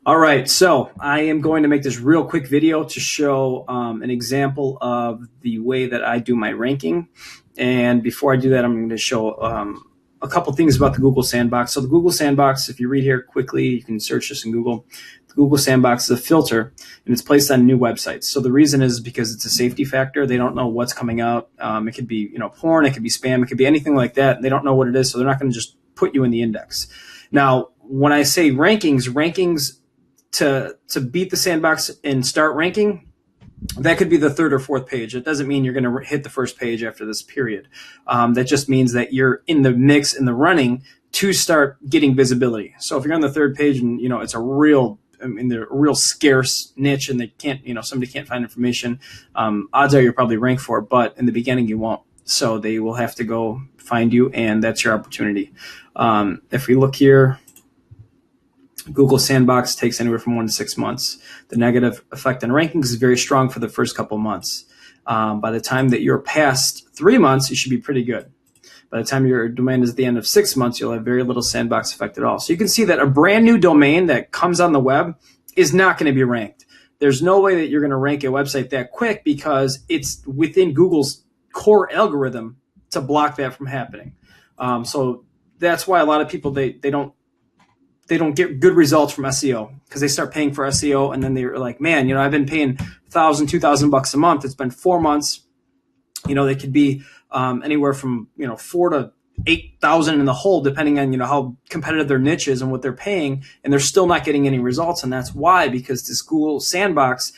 All right, so I am going to make this real quick video to show an example of the way that I do my ranking. And before I do that, I'm going to show a couple things about the Google Sandbox. So the Google Sandbox, if you read here quickly, you can search this in Google. The Google Sandbox is a filter, and it's placed on new websites. So the reason is because it's a safety factor. They don't know what's coming out. It could be porn, it could be spam, it could be anything like that. They don't know what it is, so they're not going to just put you in the index. Now, when I say rankings to beat the sandbox and start ranking, that could be the third or fourth page. It doesn't mean you're going to hit the first page after this period. That just means that you're in the mix, in the running to start getting visibility. So if you're on the third page and it's a real, they're a real scarce niche and they can't, somebody can't find information, odds are you're probably ranked for it, but in the beginning you won't. So they will have to go find you, and that's your opportunity. If we look here, Google Sandbox takes anywhere from 1 to 6 months. The negative effect on rankings is very strong for the first couple months. By the time that you're past 3 months, you should be pretty good. By the time your domain is at the end of 6 months, you'll have very little sandbox effect at all. So you can see that a brand new domain that comes on the web is not going to be ranked. There's no way that you're going to rank a website that quick because it's within Google's core algorithm to block that from happening. So that's why a lot of people, they don't get good results from SEO because they start paying for SEO and then they're like, man, I've been paying $1,000, $2,000 a month. It's been 4 months. They could be anywhere from 4 to 8,000 in the hole, depending on how competitive their niche is and what they're paying, and they're still not getting any results. And that's why, because this Google Sandbox,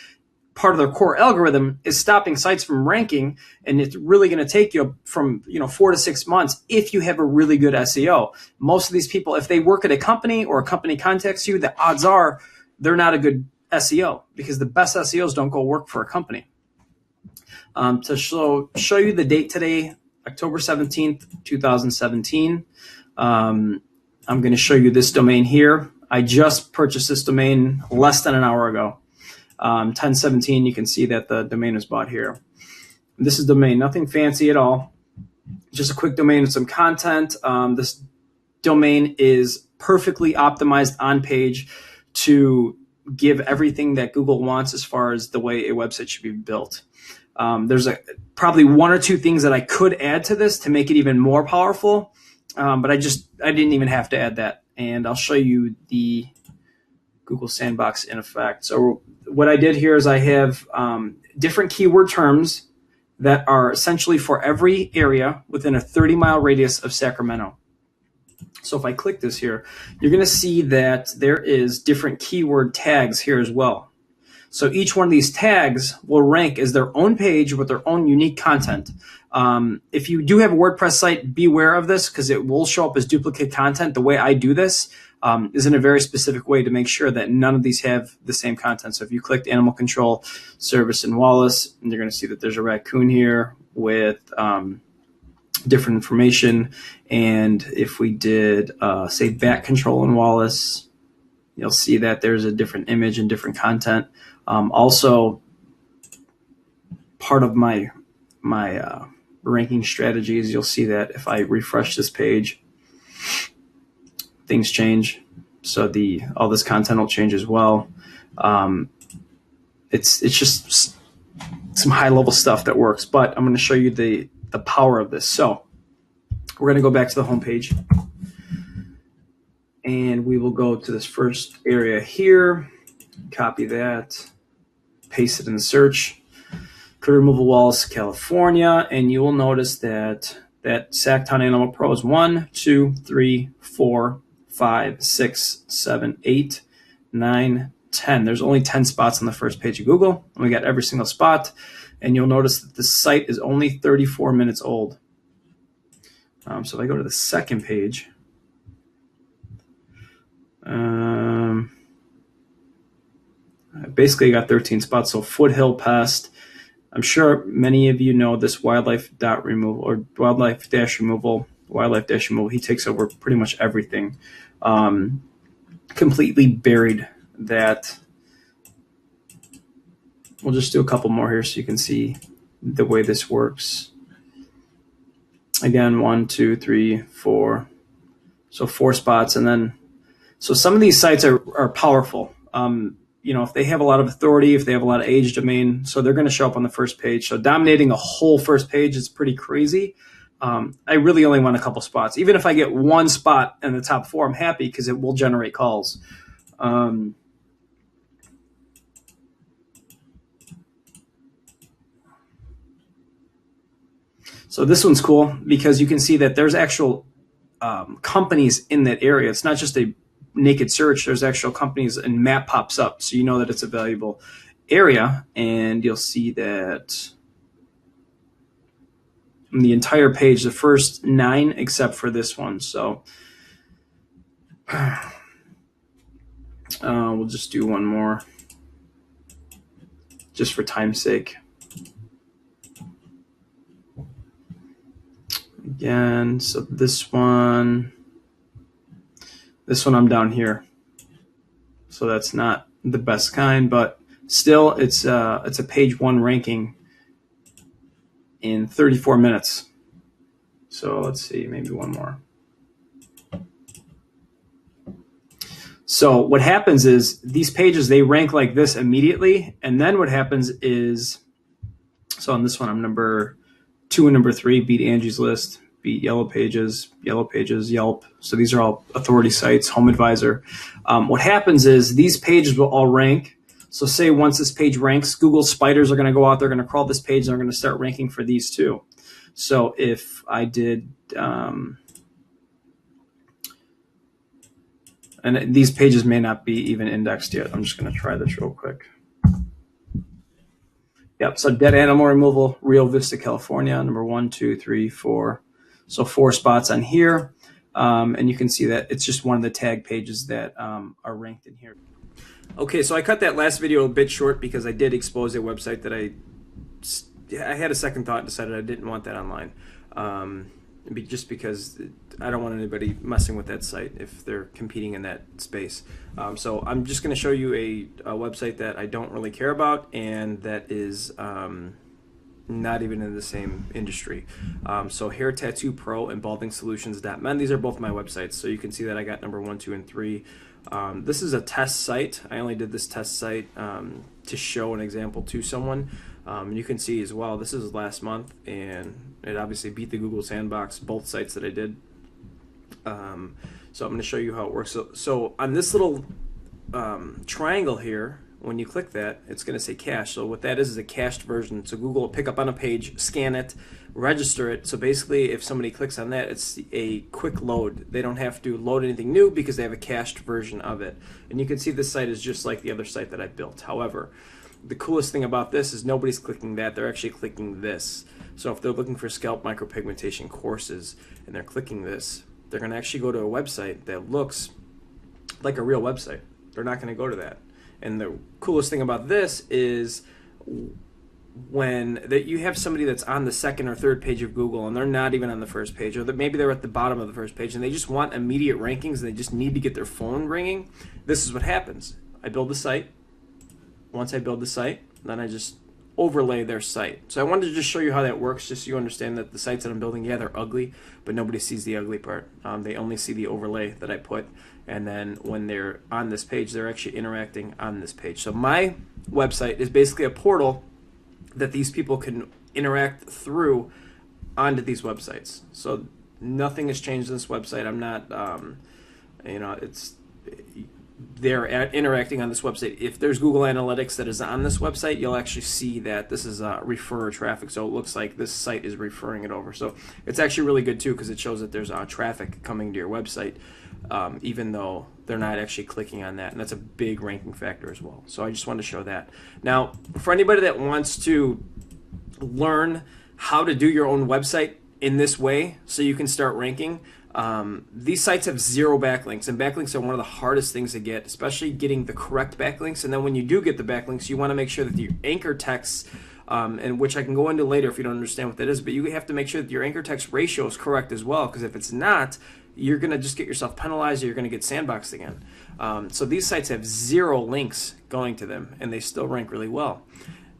part of their core algorithm, is stopping sites from ranking, and it's really going to take you from 4 to 6 months if you have a really good SEO. Most of these people, if they work at a company or a company contacts you, the odds are they're not a good SEO, because the best SEOs don't go work for a company. To show you the date today, October 17th, 2017, I'm going to show you this domain here. I just purchased this domain less than an hour ago. 1017, you can see that the domain is bought here. This is domain, nothing fancy at all. Just a quick domain with some content. This domain is perfectly optimized on page to give everything that Google wants as far as the way a website should be built. There's probably 1 or 2 things that I could add to this to make it even more powerful, but I didn't even have to add that. And I'll show you the Google Sandbox in effect. So what I did here is I have different keyword terms that are essentially for every area within a 30-mile radius of Sacramento. So if I click this here, you're going to see that there is different keyword tags here as well. So each one of these tags will rank as their own page with their own unique content. If you do have a WordPress site, beware of this because it will show up as duplicate content. The way I do this is in a very specific way to make sure that none of these have the same content. So if you clicked Animal Control Service in Wallace, and you're going to see that there's a raccoon here with different information. And if we did, say, Bat Control in Wallace, you'll see that there's a different image and different content. Also, part of my ranking strategies, you'll see that if I refresh this page, things change. So all this content will change as well. It's just some high level stuff that works, but I'm going to show you the power of this. So we're going to go back to the home page, and we will go to this first area here, copy that, paste it in the search, Critter Removal Wallace, California, and you will notice that Sacktown Animal Pro is 1, 2, 3, 4, 5, 6, 7, 8, 9, 10. There's only 10 spots on the first page of Google, and we got every single spot. And you'll notice that the site is only 34 minutes old. So if I go to the second page, I basically got 13 spots. So Foothill Pest. I'm sure many of you know this wildlife-removal or wildlife-removal. Wildlife-removal. He takes over pretty much everything. Completely buried that. We'll just do a couple more here so you can see the way this works. Again, 1, 2, 3, 4. So 4 spots, and then so some of these sites are powerful. if they have a lot of authority, if they have a lot of age domain, so they're going to show up on the first page. So dominating a whole first page is pretty crazy. I really only want a couple spots. Even if I get one spot in the top 4, I'm happy because it will generate calls. So this one's cool because you can see that there's actual companies in that area. It's not just a naked search. There's actual companies, and map pops up, so you know that it's a valuable area. And you'll see that in the entire page, the first 9 except for this one. So we'll just do one more just for time's sake. Again, so this one I'm down here. So that's not the best kind, but still it's a page 1 ranking in 34 minutes. So let's see, maybe one more. So what happens is these pages, they rank like this immediately. And then what happens is, so on this one, I'm number 2 and number 3, beat Angie's List, beat Yellow Pages, Yelp. So these are all authority sites, Home Advisor. What happens is these pages will all rank. So say once this page ranks, Google spiders are going to go out, they're going to crawl this page, and they're going to start ranking for these too. So if I did, and these pages may not be even indexed yet. I'm just going to try this real quick. Yep, so dead animal removal, Rio Vista, California, number 1, 2, 3, 4. So 4 spots on here. And you can see that it's just one of the tag pages that are ranked in here. Okay, so I cut that last video a bit short because I did expose a website that I had a second thought and decided I didn't want that online. Just because I don't want anybody messing with that site if they're competing in that space. So I'm just going to show you a website that I don't really care about and that is not even in the same industry. So Hair Tattoo Pro and BaldingSolutions.men. These are both my websites. So you can see that I got number 1, 2, and 3. This is a test site. I only did this test site to show an example to someone. And you can see as well, this is last month, and it obviously beat the Google Sandbox, both sites that I did. So I'm going to show you how it works. So on this little triangle here, when you click that, it's going to say cache. So what that is a cached version. So Google will pick up on a page, scan it, register it. So basically, if somebody clicks on that, it's a quick load. They don't have to load anything new because they have a cached version of it. And you can see this site is just like the other site that I built. However, the coolest thing about this is nobody's clicking that. They're actually clicking this. So if they're looking for scalp micropigmentation courses and they're clicking this, they're going to actually go to a website that looks like a real website. They're not going to go to that. And the coolest thing about this is when you have somebody that's on the second or third page of Google and they're not even on the first page, or maybe they're at the bottom of the first page and they just want immediate rankings and they just need to get their phone ringing. This is what happens. I build the site. Once I build the site, then I just overlay their site. So I wanted to just show you how that works, just so you understand that the sites that I'm building, yeah, they're ugly, but nobody sees the ugly part. They only see the overlay that I put, and then when they're on this page, they're actually interacting on this page. So my website is basically a portal that these people can interact through onto these websites. So nothing has changed in this website. I'm not, they're interacting on this website. If there's Google Analytics that is on this website, you'll actually see that this is referrer traffic. So it looks like this site is referring it over. So it's actually really good too because it shows that there's traffic coming to your website, even though they're not actually clicking on that. And that's a big ranking factor as well. So I just wanted to show that. Now, for anybody that wants to learn how to do your own website in this way so you can start ranking, these sites have 0 backlinks, and backlinks are one of the hardest things to get, especially getting the correct backlinks. And then when you do get the backlinks, you want to make sure that your anchor text, and which I can go into later if you don't understand what that is, but you have to make sure that your anchor text ratio is correct as well, because if it's not, you're going to just get yourself penalized or you're going to get sandboxed again. So these sites have 0 links going to them, and they still rank really well.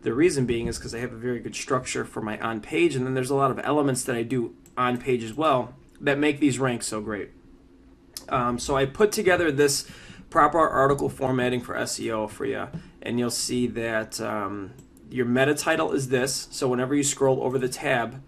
The reason being is because I have a very good structure for my on-page, and then there's a lot of elements that I do on-page as well that make these ranks so great. So I put together this proper article formatting for SEO for you, and you'll see that your meta title is this. So whenever you scroll over the tab,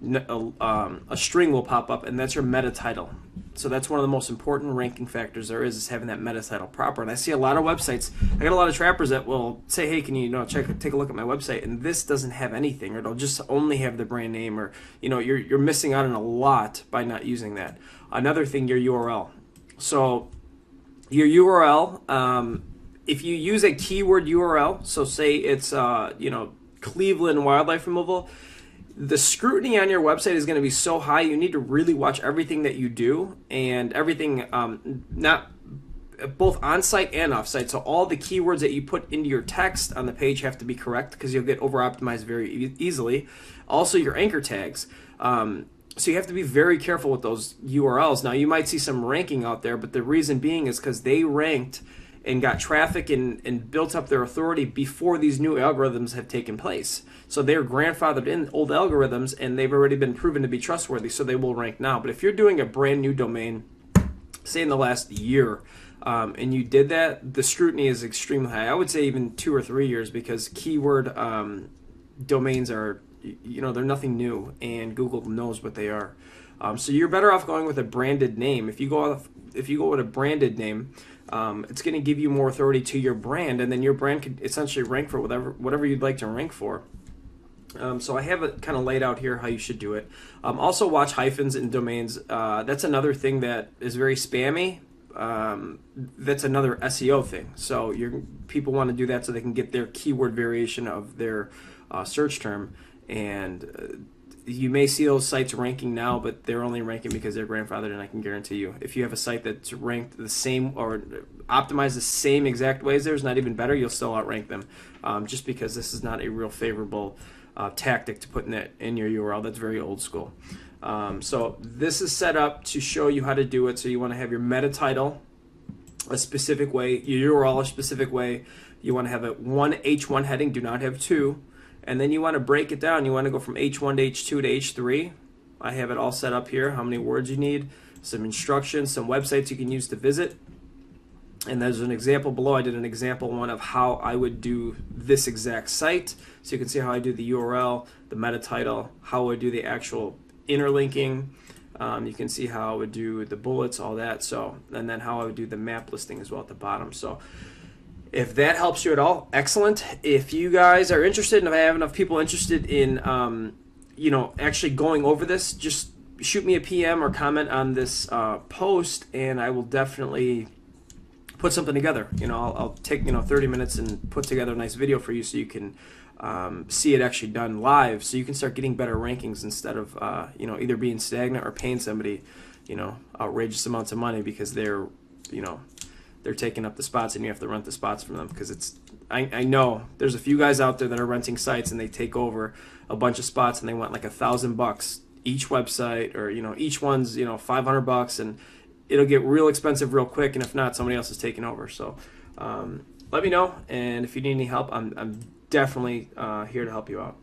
a string will pop up, and that's your meta title. So that's one of the most important ranking factors there is having that meta title proper. And I see a lot of websites, I got a lot of trappers that will say, hey, can you take a look at my website, and this doesn't have anything, or it'll just only have the brand name, or you're missing out on a lot by not using that. Another thing, your URL. So your URL, if you use a keyword URL, so say it's Cleveland wildlife removal, the scrutiny on your website is going to be so high, you need to really watch everything that you do, and everything, not both on-site and off-site. So all the keywords that you put into your text on the page have to be correct, because you'll get over-optimized very easily. Also, your anchor tags. So you have to be very careful with those URLs. Now, you might see some ranking out there, but the reason being is because they ranked and got traffic and built up their authority before these new algorithms have taken place. So they're grandfathered in old algorithms, and they've already been proven to be trustworthy, so they will rank now. But if you're doing a brand new domain, say in the last year, and you did that, the scrutiny is extremely high. I would say even 2 or 3 years, because keyword domains are, they're nothing new, and Google knows what they are. So you're better off going with a branded name. If you go with a branded name, it's going to give you more authority to your brand, and then your brand could essentially rank for whatever you'd like to rank for. So I have it kind of laid out here how you should do it. Also, watch hyphens in domains. That's another thing that is very spammy. That's another SEO thing. So people want to do that so they can get their keyword variation of their search term. And you may see those sites ranking now, but they're only ranking because they're grandfathered, and I can guarantee you, if you have a site that's ranked the same or optimized the same exact way as theirs, not even better, you'll still outrank them, just because this is not a real favorable tactic to put in your URL. That's very old school. So this is set up to show you how to do it. So you want to have your meta title a specific way, your URL a specific way. You want to have one H1 heading, do not have two. And then you want to break it down. You want to go from H1 to H2 to H3. I have it all set up here, how many words you need, some instructions, some websites you can use to visit. And there's an example below. I did an example one of how I would do this exact site. So you can see how I do the URL, the meta title, how I would do the actual interlinking. You can see how I would do the bullets, all that. So, and then how I would do the map listing as well at the bottom. So if that helps you at all, excellent. If you guys are interested, and if I have enough people interested in, actually going over this, just shoot me a PM or comment on this post, and I will definitely put something together. I'll take 30 minutes and put together a nice video for you, so you can see it actually done live, so you can start getting better rankings instead of either being stagnant or paying somebody outrageous amounts of money because they're taking up the spots, and you have to rent the spots from them, because I know there's a few guys out there that are renting sites, and they take over a bunch of spots, and they want like $1,000 each website, or each one's $500, and it'll get real expensive real quick, and if not, somebody else is taking over. So let me know, and if you need any help, I'm definitely here to help you out.